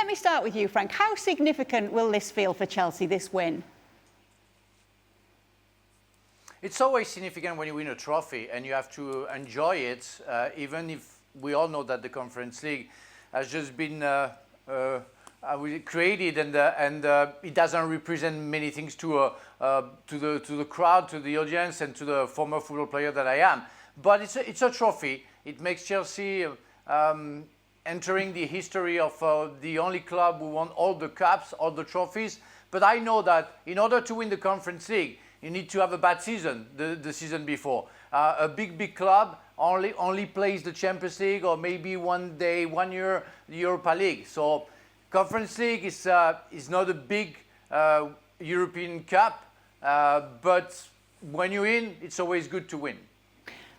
me start with you, Frank. How significant will this feel for Chelsea, this win? It's always significant when you win a trophy, and you have to enjoy it, even if we all know that the Conference League has just been created, and it doesn't represent many things to the crowd, to the audience, and to the former football player that I am. But it's a trophy. It makes Chelsea entering the history of the only club who won all the cups, all the trophies. But I know that in order to win the Conference League, you need to have a bad season the season before. A big club only plays the Champions League, or maybe one year the Europa League. So Conference League is not a big European cup, but when you win, it's always good to win.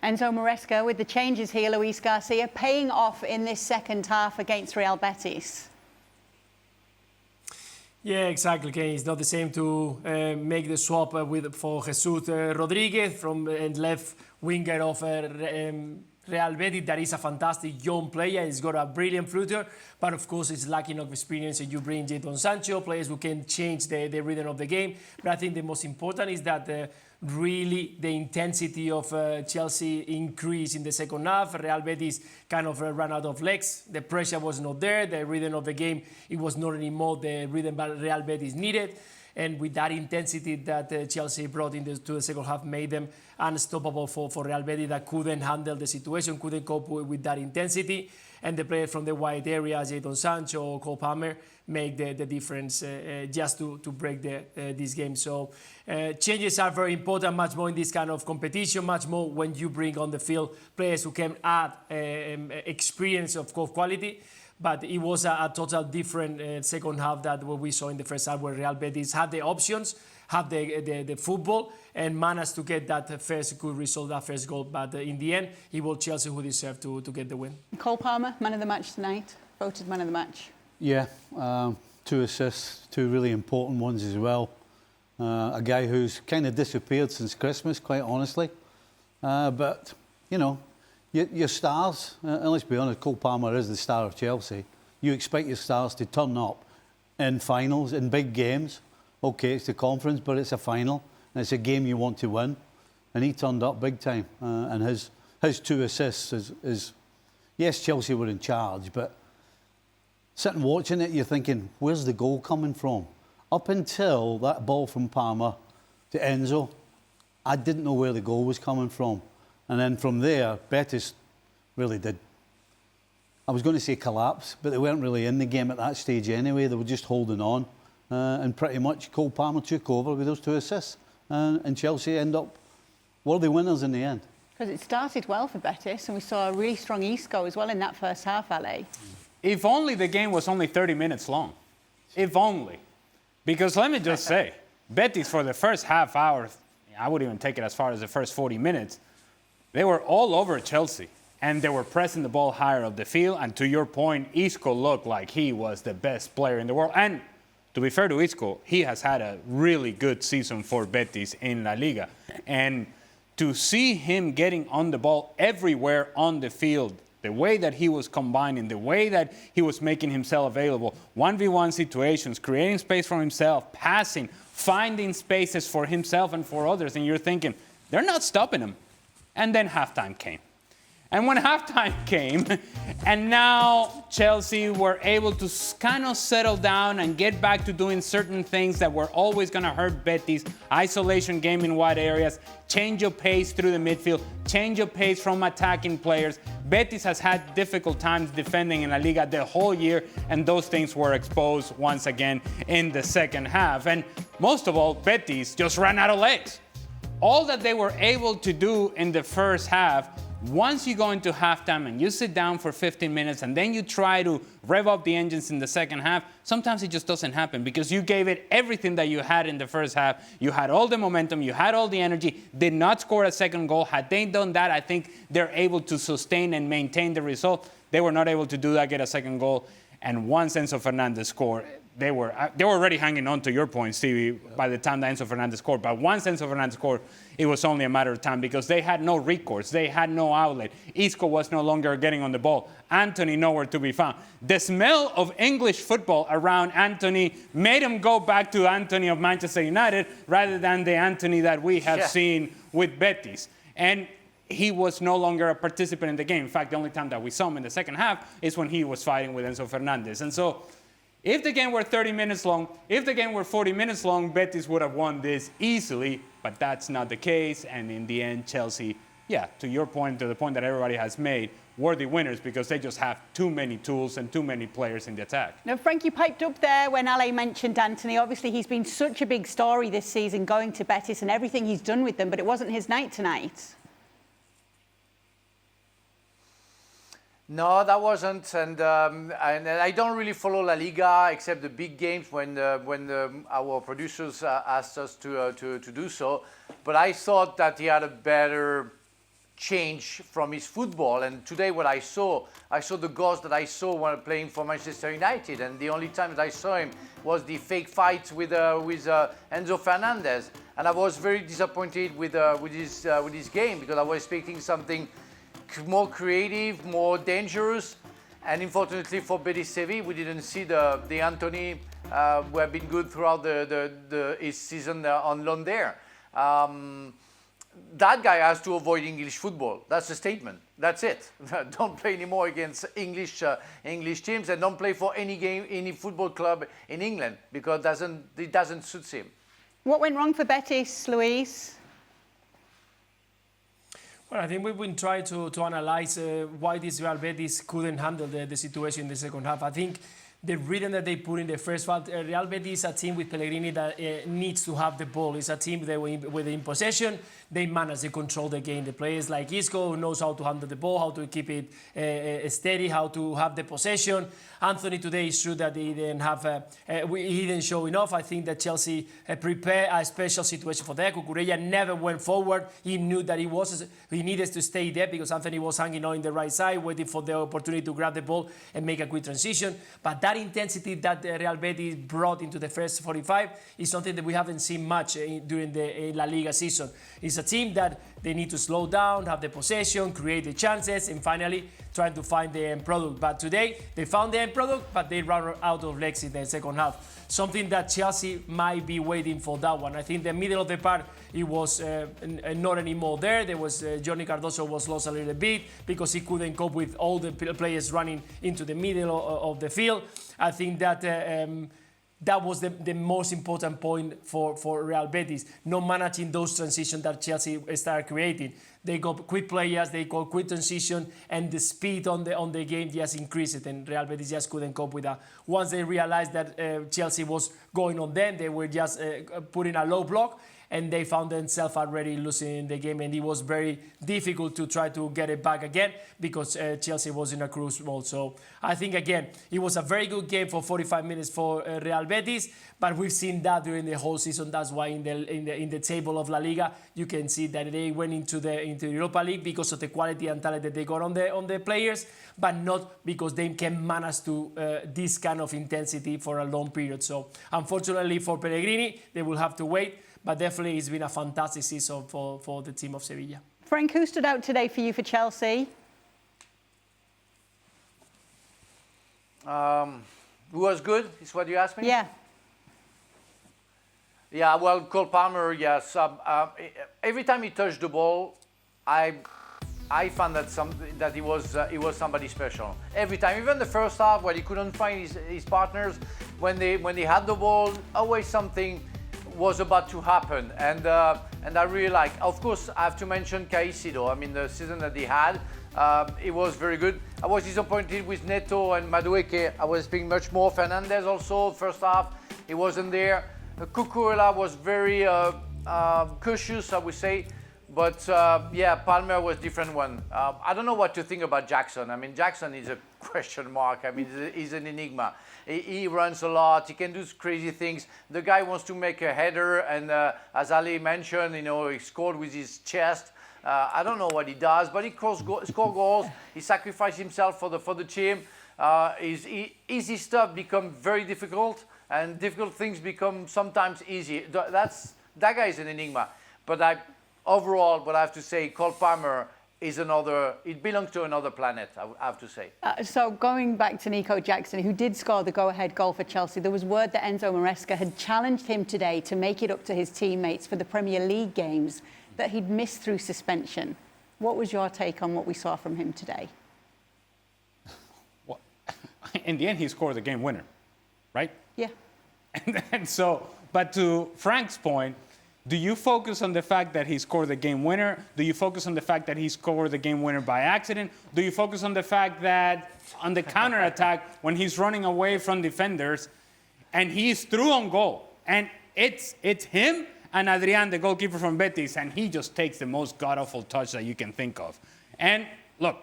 Enzo Maresca, with the changes here, Luis Garcia, paying off in this second half against Real Betis. Yeah, exactly. Okay, it's not the same to make the swap for Jesus Rodriguez from left winger of Real Betis. That is a fantastic young player. He's got a brilliant footer, but of course it's lacking of experience. And you bring Jadon Sancho, players who can change the rhythm of the game. But I think the most important is that really the intensity of Chelsea increased in the second half. Real Betis kind of ran out of legs. The pressure was not there. The rhythm of the game, it was not anymore the rhythm that Real Betis needed. And with that intensity that Chelsea brought into the second half, made them unstoppable for Real Betis, that couldn't handle the situation, couldn't cope with that intensity. And the players from the wide area, Jadon Sancho or Cole Palmer, make the difference just to break this game. So changes are very important, much more in this kind of competition, much more when you bring on the field players who can add experience of quality. But it was a total different second half than what we saw in the first half, where Real Betis had the options, had the football, and managed to get that first good result, that first goal. But in the end, it was Chelsea who deserved to get the win. Cole Palmer, man of the match tonight, voted man of the match. Yeah, 2 assists, 2 really important ones as well. A guy who's kind of disappeared since Christmas, quite honestly. But, you know, your stars, and let's be honest, Cole Palmer is the star of Chelsea. You expect your stars to turn up in finals, in big games. OK, it's the conference, but it's a final, and it's a game you want to win. And he turned up big time. And his 2 assists is... Yes, Chelsea were in charge, but sitting watching it, you're thinking, where's the goal coming from? Up until that ball from Palmer to Enzo, I didn't know where the goal was coming from. And then from there, Betis really did. I was going to say collapse, but they weren't really in the game at that stage anyway. They were just holding on. And pretty much Cole Palmer took over with those 2 assists. And Chelsea end up worthy winners in the end. Because it started well for Betis, and we saw a really strong Isco as well in that first half, Ale. If only the game was only 30 minutes long. If only. Because let me just say, Betis for the first half hour, I would even take it as far as the first 40 minutes, they were all over Chelsea. And they were pressing the ball higher up the field. And to your point, Isco looked like he was the best player in the world. And to be fair to Isco, he has had a really good season for Betis in La Liga. And to see him getting on the ball everywhere on the field, the way that he was combining, the way that he was making himself available, 1v1 situations, creating space for himself, passing, finding spaces for himself and for others, and you're thinking, they're not stopping him. And then halftime came. And when halftime came, and now Chelsea were able to kind of settle down and get back to doing certain things that were always going to hurt Betis, isolation game in wide areas, change of pace through the midfield, change of pace from attacking players. Betis has had difficult times defending in La Liga the whole year, and those things were exposed once again in the second half. And most of all, Betis just ran out of legs. All that they were able to do in the first half, once you go into halftime and you sit down for 15 minutes and then you try to rev up the engines in the second half, sometimes it just doesn't happen because you gave it everything that you had in the first half. You had all the momentum, you had all the energy, did not score a second goal. Had they done that, I think they're able to sustain and maintain the result. They were not able to do that, get a second goal. And once Enzo Fernandez scored, they were already hanging on to your point, Stevie, by the time that Enzo Fernandez scored. But once Enzo Fernandez scored, it was only a matter of time because they had no recourse. They had no outlet. Isco was no longer getting on the ball. Antony nowhere to be found. The smell of English football around Antony made him go back to Antony of Manchester United rather than the Antony that we have seen with Betis. And he was no longer a participant in the game. In fact, the only time that we saw him in the second half is when he was fighting with Enzo Fernandez. And so if the game were 30 minutes long, if the game were 40 minutes long, Betis would have won this easily, but that's not the case. And in the end, Chelsea, to your point, to the point that everybody has made, worthy winners because they just have too many tools and too many players in the attack. Now, Frank, you piped up there when Ale mentioned Antony. Obviously, he's been such a big story this season going to Betis and everything he's done with them, but it wasn't his night tonight. No, that wasn't, and I don't really follow La Liga except the big games when our producers asked us to do so. But I thought that he had a better change from his football. And today, what I saw the ghost that I saw when playing for Manchester United. And the only time that I saw him was the fake fight with Enzo Fernandez. And I was very disappointed with his game because I was expecting something more creative, more dangerous, and unfortunately for Betis Sevilla, we didn't see the Antony who have been good throughout his season on loan there. That guy has to avoid English football. That's a statement. That's it. Don't play anymore against English teams, and don't play for any football club in England because it doesn't suit him. What went wrong for Betis, Luis? Well, I think we've been trying to analyze why this Real Betis couldn't handle the situation in the second half. I think the rhythm that they put in the first half, Real Betis is a team with Pellegrini that needs to have the ball. It's a team that when in possession, they manage to control the game. The players like Isco who knows how to handle the ball, how to keep it steady, how to have the possession. Antony today is true that he didn't have, he didn't show enough. I think that Chelsea prepared a special situation for that. Cucurella never went forward. He knew that he needed to stay there because Antony was hanging on the right side, waiting for the opportunity to grab the ball and make a quick transition. But that intensity that Real Betis brought into the first 45 is something that we haven't seen much during the La Liga season. It's a team that they need to slow down, have the possession, create the chances, and finally trying to find the end product. But today, they found the end product, but they ran out of legs in the second half. Something that Chelsea might be waiting for that one. I think the middle of the park, it was not anymore there. There was Johnny Cardoso was lost a little bit because he couldn't cope with all the players running into the middle of the field. I think that that was the most important point for Real Betis, not managing those transitions that Chelsea started creating. They got quick players, they got quick transition, and the speed on the game just increased, and Real Betis just couldn't cope with that. Once they realized that Chelsea was going on them, they were just putting a low block, and they found themselves already losing the game, and it was very difficult to try to get it back again because Chelsea was in a cruise mode. So I think, again, it was a very good game for 45 minutes for Real Betis, but we've seen that during the whole season. That's why in the table of La Liga, you can see that they went into Europa League because of the quality and talent that they got on the players, but not because they can manage to this kind of intensity for a long period. So unfortunately for Pellegrini, they will have to wait. But definitely it's been a fantastic season for the team of Sevilla. Frank, who stood out today for you for Chelsea? Who was good, is what you asked me? Yeah. Yeah, well, Cole Palmer, yes. Every time he touched the ball, I found that he was somebody special. Every time, even the first half when he couldn't find his partners, when they had the ball, always something was about to happen, and I really like. Of course, I have to mention Caicedo. I mean, the season that he had, it was very good. I was disappointed with Neto and Madueke. I was expecting much more. Fernandez also, first half, he wasn't there. Cucurella was very cautious, I would say. But yeah, Palmer was different one. I don't know what to think about Jackson. I mean, Jackson is a question mark. I mean, he's an enigma. He runs a lot. He can do crazy things. The guy wants to make a header, and as Ali mentioned, you know, he scored with his chest. I don't know what he does, but he scores goals. He sacrificed himself for the team. easy stuff become very difficult, and difficult things become sometimes easy. That guy is an enigma. But overall, what I have to say, Cole Palmer is it belongs to another planet, I have to say. So going back to Nico Jackson, who did score the go-ahead goal for Chelsea, there was word that Enzo Maresca had challenged him today to make it up to his teammates for the Premier League games that he'd missed through suspension. What was your take on what we saw from him today? Well, in the end, he scored the game winner, right? Yeah. And so, but to Frank's point, do you focus on the fact that he scored the game winner? Do you focus on the fact that he scored the game winner by accident? Do you focus on the fact that on the counterattack, when he's running away from defenders, and he's through on goal, and it's him and Adrian, the goalkeeper from Betis, and he just takes the most god-awful touch that you can think of. And look,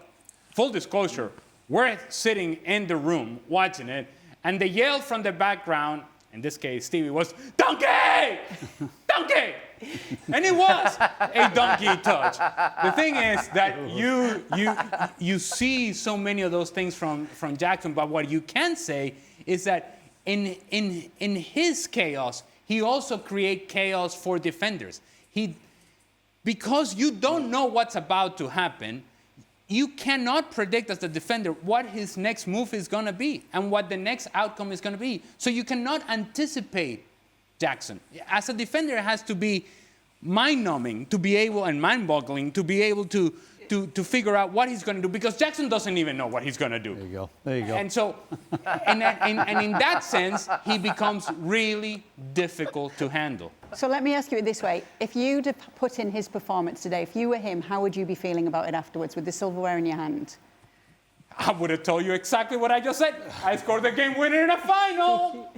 full disclosure, we're sitting in the room watching it, and the yell from the background, in this case, Stevie, was, "Donkey! Donkey!" And it was a donkey touch. The thing is that you see so many of those things from Jackson, but what you can say is that in his chaos, he also creates chaos for defenders. Because you don't know what's about to happen, you cannot predict as the defender what his next move is going to be and what the next outcome is going to be. So you cannot anticipate Jackson. As a defender, it has to be mind-numbing to be able, and mind-boggling to be able to figure out what he's going to do, because Jackson doesn't even know what he's going to do. There you go. There you go. And so, and in that sense, he becomes really difficult to handle. So let me ask you it this way. If you'd have put in his performance today, if you were him, how would you be feeling about it afterwards with the silverware in your hand? I would have told you exactly what I just said. I scored the game winner in a final.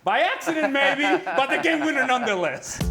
By accident, maybe, but the game winner nonetheless.